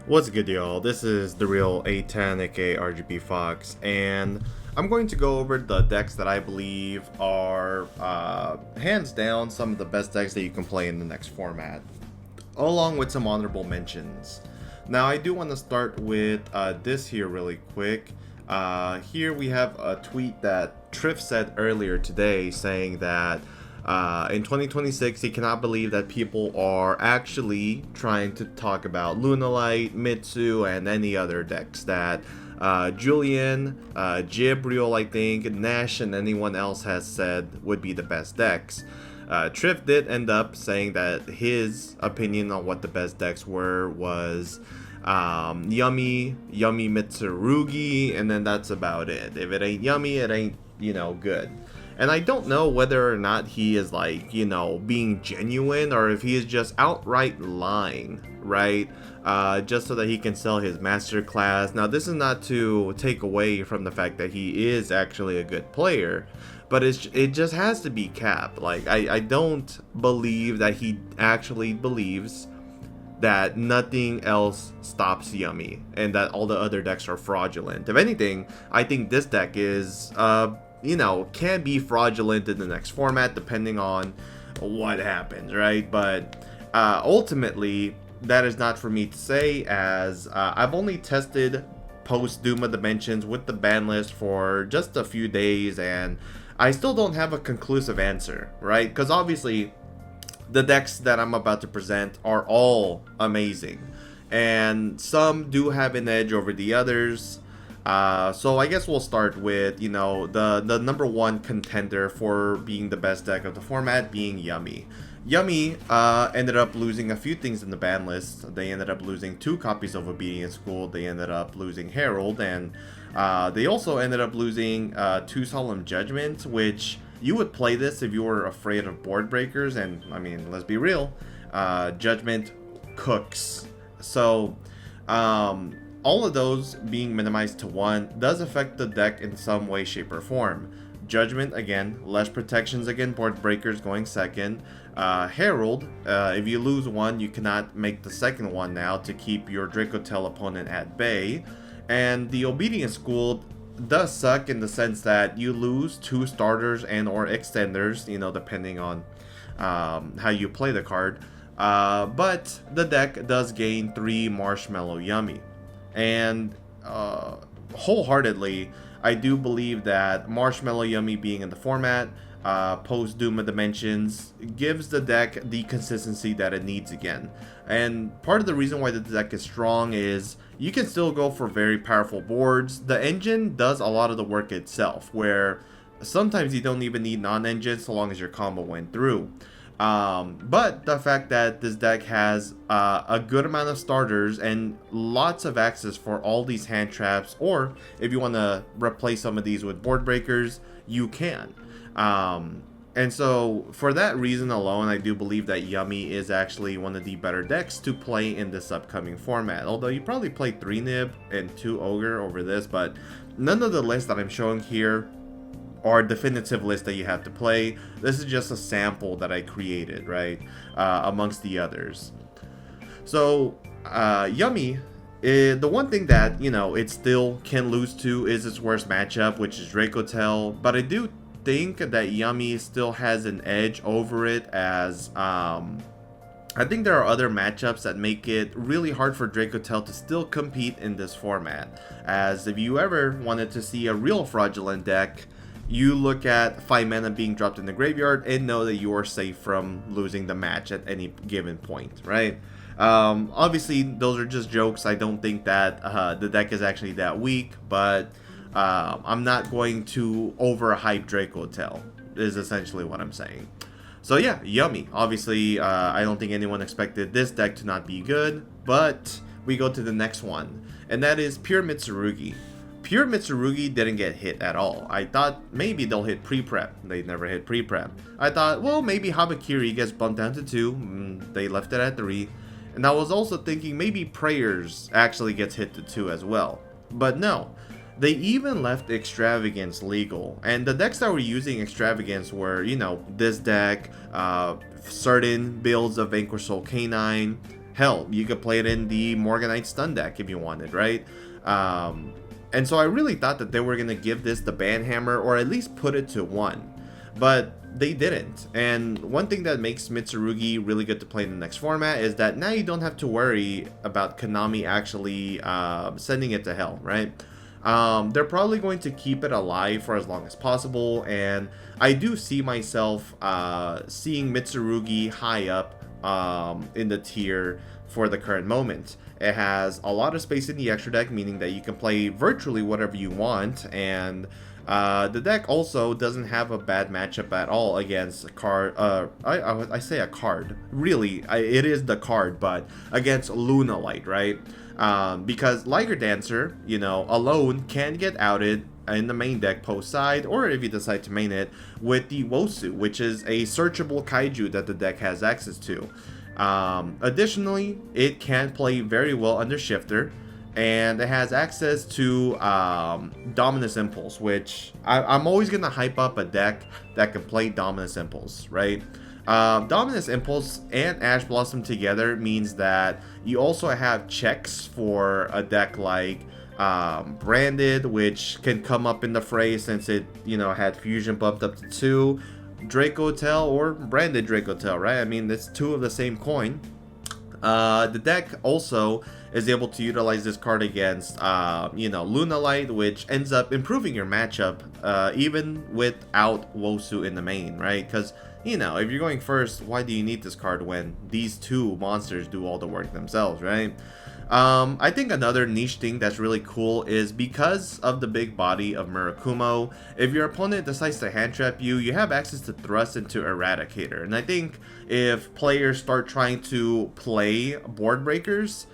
What's good, y'all? This is the real A10, aka RGB Fox, and I'm going to go over the decks that I believe are hands down some of the best decks that you can play in the next format, along with some honorable mentions. Now, I do want to start with this here really quick. Here we have a tweet that Triff said earlier today saying that in 2026, he cannot believe that people are actually trying to talk about Lunalight, Mitsu, and any other decks that Julian, Jibriel, I think, Nash, and anyone else has said would be the best decks. Triff did end up saying that his opinion on what the best decks were was Yummy, Mitsurugi, and then that's about it. If it ain't Yummy, it ain't, good. And I don't know whether or not he is being genuine or if he is just outright lying, right? Just so that he can sell his masterclass. Now, this is not to take away from the fact that he is actually a good player, but it just has to be cap. Like, I don't believe that he actually believes that nothing else stops Yummy and that all the other decks are fraudulent. If anything, I think this deck is can be fraudulent in the next format depending on what happens, right? But ultimately, that is not for me to say, as I've only tested post Doom of Dimensions with the ban list for just a few days, and I still don't have a conclusive answer, right? Because obviously, the decks that I'm about to present are all amazing, and some do have an edge over the others. So I guess we'll start with, the number one contender for being the best deck of the format being Yummy. Yummy ended up losing a few things in the ban list. They ended up losing 2 copies of Obedient School. They ended up losing Herald, and they also ended up losing 2 Solemn Judgments, which you would play this if you were afraid of board breakers, and I mean, let's be real, Judgment cooks. So, all of those being minimized to 1 does affect the deck in some way, shape, or form. Judgment, again, less protections against board breakers going second. Herald, if you lose 1, you cannot make the second one now to keep your Dracotel opponent at bay. And the Obedient School does suck in the sense that you lose 2 starters and or extenders, depending on how you play the card. But the deck does gain 3 Marshmallow Yummy. And wholeheartedly, I do believe that Marshmallow Yummy being in the format, post Doom of Dimensions, gives the deck the consistency that it needs again. And part of the reason why the deck is strong is you can still go for very powerful boards. The engine does a lot of the work itself, where sometimes you don't even need non-engine so long as your combo went through. But the fact that this deck has a good amount of starters and lots of access for all these hand traps, or if you want to replace some of these with board breakers, you can. And so for that reason alone, I do believe that Yummy is actually one of the better decks to play in this upcoming format. Although you probably play 3 Nib and 2 Ogre over this, but none of the lists that I'm showing here or definitive list that you have to play. This is just a sample that I created, right, amongst the others. So, Yummy, the one thing that, it still can lose to is its worst matchup, which is Dracotel, but I do think that Yummy still has an edge over it, as I think there are other matchups that make it really hard for Dracotel to still compete in this format, as if you ever wanted to see a real fraudulent deck, you look at 5 mana being dropped in the graveyard and know that you are safe from losing the match at any given point, right? Obviously, those are just jokes. I don't think that the deck is actually that weak, but I'm not going to overhype Dracotel, is essentially what I'm saying. So yeah, Yummy. Obviously, I don't think anyone expected this deck to not be good, but we go to the next one, and that is Pure Mitsurugi. Pure Mitsurugi didn't get hit at all. I thought maybe they'll hit pre-prep. They never hit pre-prep. I thought, well, maybe Habakiri gets bumped down to 2. They left it at 3. And I was also thinking maybe Prayers actually gets hit to 2 as well. But no. They even left Extravagance legal. And the decks that were using Extravagance were, this deck, certain builds of Vanquish Soul Canine, Hell, you could play it in the Morganite Stun deck if you wanted, right? And so I really thought that they were going to give this the Banhammer, or at least put it to 1. But they didn't. And one thing that makes Mitsurugi really good to play in the next format is that now you don't have to worry about Konami actually sending it to hell, right? They're probably going to keep it alive for as long as possible, and I do see myself seeing Mitsurugi high up in the tier for the current moment. It has a lot of space in the extra deck, meaning that you can play virtually whatever you want, and the deck also doesn't have a bad matchup at all against a card. I say a card. Really, it is the card, but against Lunalight, right? Because Liger Dancer, you know, alone can get outed in the main deck post side, or if you decide to main it with the Wosu, which is a searchable kaiju that the deck has access to. Additionally, it can play very well under Shifter, and it has access to Dominus Impulse, which I'm always going to hype up a deck that can play Dominus Impulse, right? Dominus Impulse and Ash Blossom together means that you also have checks for a deck like Branded, which can come up in the fray since it, you know, had Fusion bumped up to 2, Dracotail or Branded Dracotail, right? I mean, it's 2 of the same coin. The deck also is able to utilize this card against, you know, Lunalight, which ends up improving your matchup, even without Wosu in the main, right? Because, you know, if you're going first, why do you need this card when these 2 monsters do all the work themselves, right? I think another niche thing that's really cool is because of the big body of Murakumo, if your opponent decides to hand trap you, you have access to thrust into Eradicator. And I think if players start trying to play board breakers,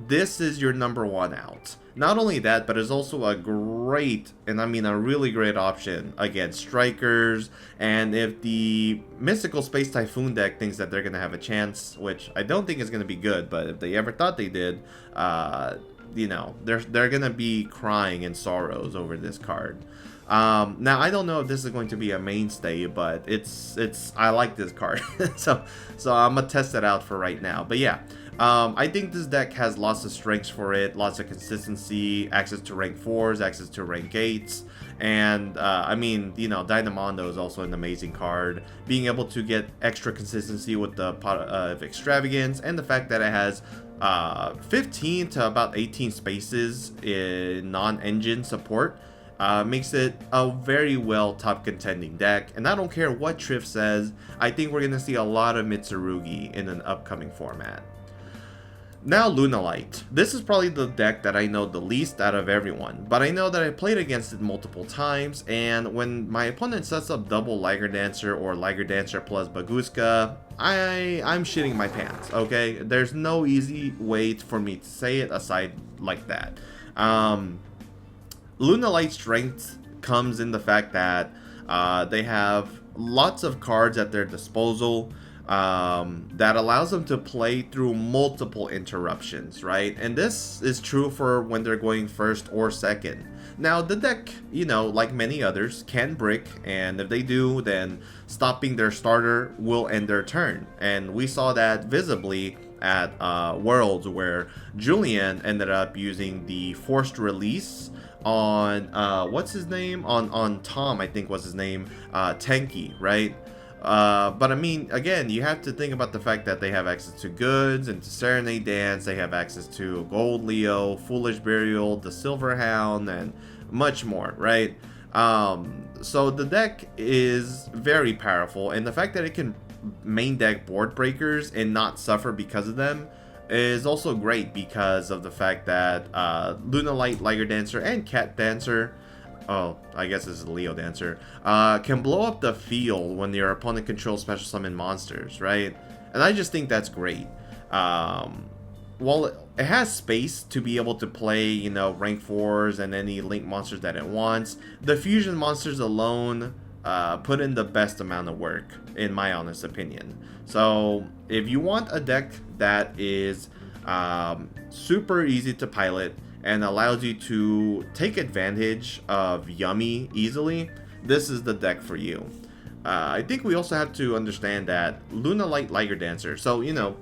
this is your number 1 out. Not only that, but it's also a great, and I mean a really great option against Strikers, and if the Mystical Space Typhoon deck thinks that they're going to have a chance, which I don't think is going to be good, but if they ever thought they did, you know, they're going to be crying in sorrows over this card. Now I don't know if this is going to be a mainstay, but I like this card, so I'm gonna test it out for right now. But yeah, I think this deck has lots of strengths for it, lots of consistency, access to rank 4s, access to rank 8s, and I mean, you know, Dynamondo is also an amazing card. Being able to get extra consistency with the Pot of Extravagance, and the fact that it has 15 to about 18 spaces in non-engine support, makes it a very well top contending deck. And I don't care what Triff says, I think we're going to see a lot of Mitsurugi in an upcoming format. Now Lunalight. This is probably the deck that I know the least out of everyone, but I know that I played against it multiple times, and when my opponent sets up double Liger Dancer or Liger Dancer plus Baguska, I'm shitting my pants, okay? There's no easy way for me to say it aside like that. Lunalight's strength comes in the fact that they have lots of cards at their disposal that allows them to play through multiple interruptions, right? And this is true for when they're going first or second. Now, the deck, you know, like many others, can brick, and if they do, then stopping their starter will end their turn. And we saw that visibly at Worlds, where Julian ended up using the forced release on what's his name, on Tom, I think was his name, Tenki, right? But I mean, again, you have to think about the fact that they have access to Goods and to Serenade Dance. They have access to Gold Leo, Foolish Burial, the Silver Hound, and much more, right? So the deck is very powerful, and the fact that it can main deck board breakers and not suffer because of them is also great, because of the fact that Lunalight, Liger Dancer, and Cat Dancer, oh, I guess this is Leo Dancer, can blow up the field when your opponent controls special summon monsters, right? And I just think that's great. While it has space to be able to play, you know, rank 4s and any link monsters that it wants, the fusion monsters alone put in the best amount of work, in my honest opinion. So if you want a deck that is super easy to pilot and allows you to take advantage of Yummy easily, this is the deck for you. I think we also have to understand that Lunalight, Liger Dancer, so, you know,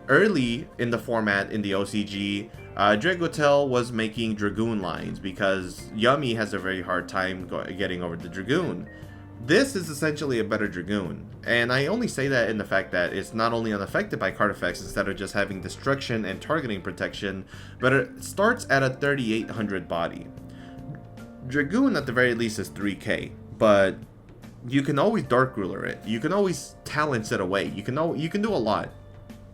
early in the format in the OCG, Dragotel was making Dragoon lines because Yummy has a very hard time getting over the Dragoon. This is essentially a better Dragoon, and I only say that in the fact that it's not only unaffected by card effects instead of just having destruction and targeting protection, but it starts at a 3800 body. Dragoon at the very least is 3k, but you can always Dark Ruler it. You can always Talents it away. You can do a lot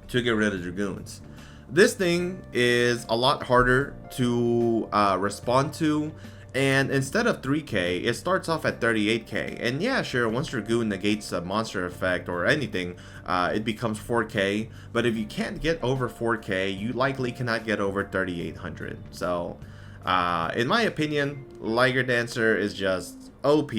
to get rid of Dragoons. This thing is a lot harder to respond to, and instead of 3k, it starts off at 38k. And yeah, sure, once Dragoon negates a monster effect or anything, it becomes 4k. But if you can't get over 4k, you likely cannot get over 3800. So, in my opinion, Liger Dancer is just OP.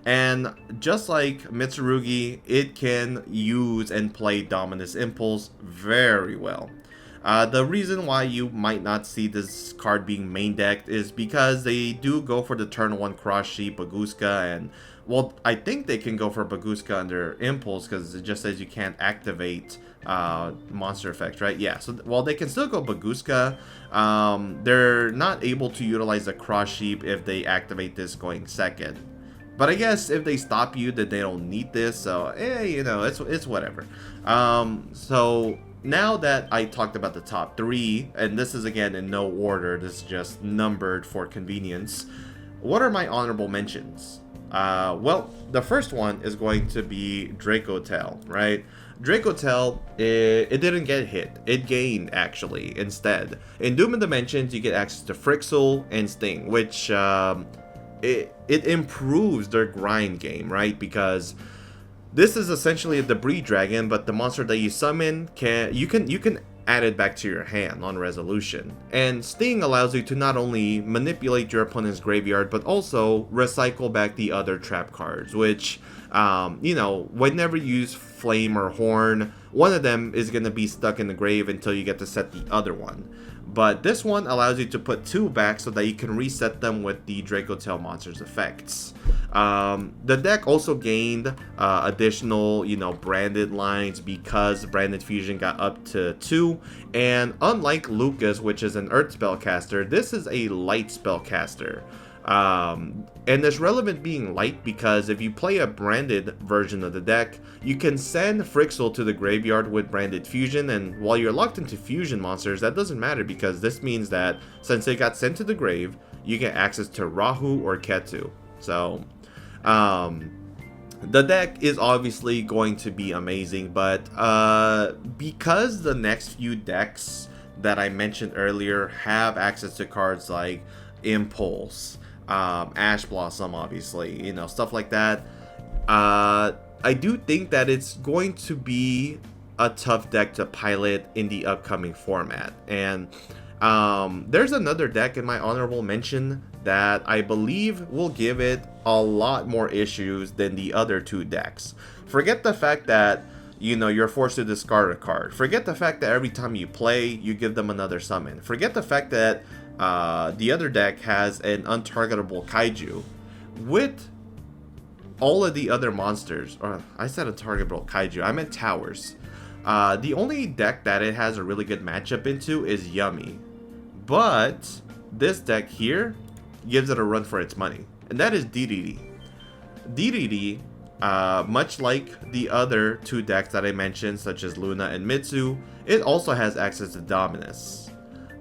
And just like Mitsurugi, it can use and play Dominus Impulse very well. The reason why you might not see this card being main decked is because they do go for the turn 1 Cross Sheep, Baguska, and well, I think they can go for Baguska under Impulse because it just says you can't activate monster effects, right? Yeah, so well, they can still go Baguska. They're not able to utilize the Cross Sheep if they activate this going second. But I guess if they stop you, then they don't need this, so you know, it's whatever. So now that I talked about the top 3, and this is again in no order, this is just numbered for convenience, what are my honorable mentions? Well, the first one is going to be Dracotel, right? Dracotel, it didn't get hit. It gained, actually, instead. In Doom of Dimensions, you get access to Frixel and Sting, which it improves their grind game, right? Because this is essentially a debris dragon, but the monster that you summon you can add it back to your hand on resolution. And Sting allows you to not only manipulate your opponent's graveyard, but also recycle back the other trap cards, which you know, whenever you use Flame or Horn, one of them is going to be stuck in the grave until you get to set the other one. But this one allows you to put 2 back so that you can reset them with the Dracotel monster's effects. The deck also gained additional, you know, branded lines because branded fusion got up to 2. And unlike Lucas, which is an Earth spellcaster, this is a light spellcaster. And it's relevant being light because if you play a branded version of the deck, you can send Frixel to the graveyard with branded fusion, and while you're locked into fusion monsters, that doesn't matter because this means that since they got sent to the grave, you get access to Rahu or Ketu. So, the deck is obviously going to be amazing, but because the next few decks that I mentioned earlier have access to cards like Impulse, Ash Blossom, obviously, you know, stuff like that, I do think that it's going to be a tough deck to pilot in the upcoming format. And there's another deck in my honorable mention that I believe will give it a lot more issues than the other 2 decks. Forget the fact that, you know, you're forced to discard a card. Forget the fact that every time you play, you give them another summon. Forget the fact that the other deck has an untargetable kaiju. With all of the other monsters, or I said untargetable kaiju, I meant towers. The only deck that it has a really good matchup into is Yummy. But this deck here gives it a run for its money, and that is DDD. DDD, much like the other 2 decks that I mentioned, such as Luna and Mitsu, it also has access to Dominus.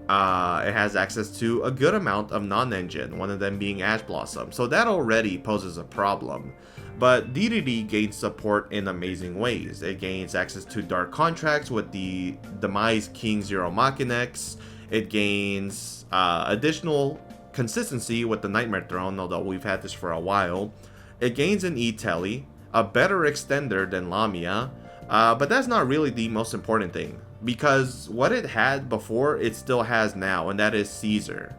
It has access to a good amount of non-engine, one of them being Ash Blossom, so that already poses a problem. But DDD gains support in amazing ways. It gains access to Dark Contracts with the Demise King Zero Machinex. It gains additional consistency with the Nightmare Throne, although we've had this for a while. It gains an E-Telly, a better extender than Lamia, but that's not really the most important thing, because what it had before, it still has now, and that is Caesar.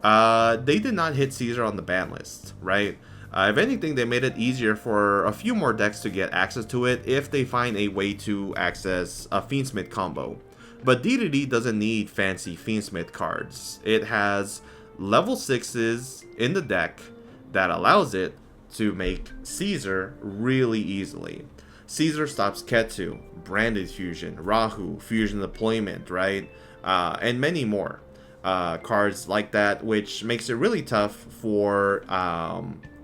They did not hit Caesar on the ban list, right? If anything, they made it easier for a few more decks to get access to it if they find a way to access a Fiendsmith combo. But DDD doesn't need fancy Fiendsmith cards. It has level 6s in the deck that allows it to make Caesar really easily. Caesar stops Ketsu, Branded Fusion, Rahu, Fusion Deployment, right? And many more cards like that, which makes it really tough for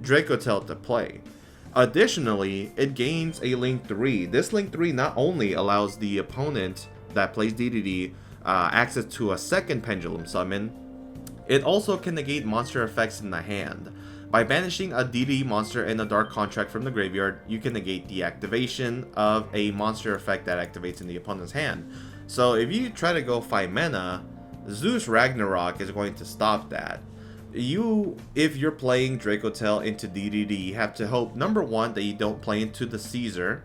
Dracotel to play. Additionally, it gains a Link 3. This Link 3 not only allows the opponent that plays DDD access to a second Pendulum Summon, it also can negate monster effects in the hand. By banishing a DD monster in a Dark Contract from the graveyard, you can negate the activation of a monster effect that activates in the opponent's hand. So if you try to go 5 mana, Zeus Ragnarok is going to stop that. If you're playing Dracotel into DDD, you have to hope, number one, that you don't play into the Caesar,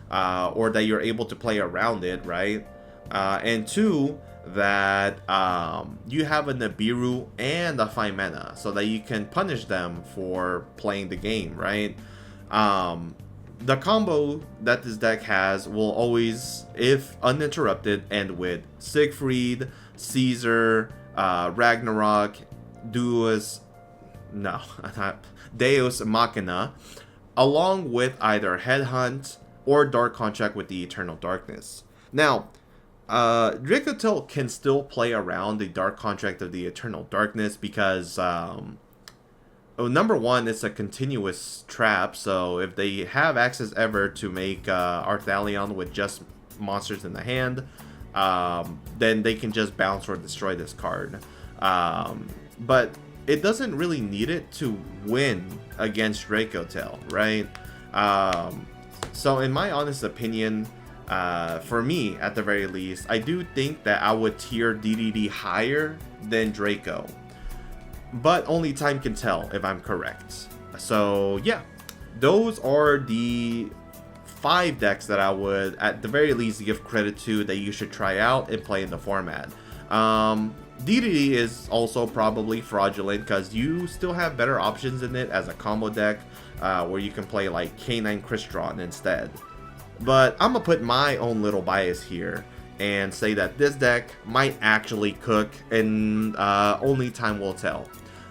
or that you're able to play around it, right? And two, that you have a Nibiru and a 5 mana, so that you can punish them for playing the game, right? The combo that this deck has will always, if uninterrupted, end with Siegfried, Caesar, Ragnarok, Deus Machina, along with either Headhunt or Dark Contract with the Eternal Darkness. Now, Dracotel can still play around the Dark Contract of the Eternal Darkness because, number one, it's a continuous trap, so if they have access ever to make Arthalion with just monsters in the hand, then they can just bounce or destroy this card. But it doesn't really need it to win against Dracotel, right? So in my honest opinion, for me, at the very least, I do think that I would tier DDD higher than Draco. But only time can tell if I'm correct. So yeah, those are the 5 decks that I would, at the very least, give credit to that you should try out and play in the format. DDD is also probably fraudulent because you still have better options in it as a combo deck, where you can play like K9 Crystron instead. But I'm gonna put my own little bias here and say that this deck might actually cook, and only time will tell.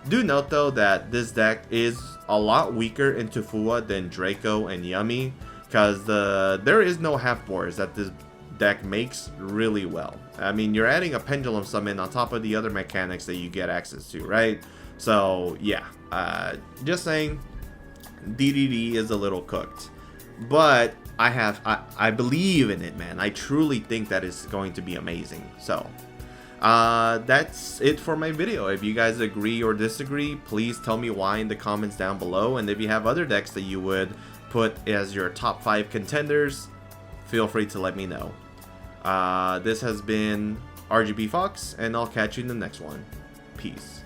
Do note though that this deck is a lot weaker in Tufua than Draco and Yummy, because there is no half boards that this deck makes really well. I mean, you're adding a Pendulum Summon on top of the other mechanics that you get access to, right? So yeah, just saying, DDD is a little cooked, but I believe in it, man. I truly think that it's going to be amazing. So that's it for my video. If you guys agree or disagree, please tell me why in the comments down below. And if you have other decks that you would put as your top 5 contenders, feel free to let me know. This has been RGB Fox, and I'll catch you in the next one. Peace.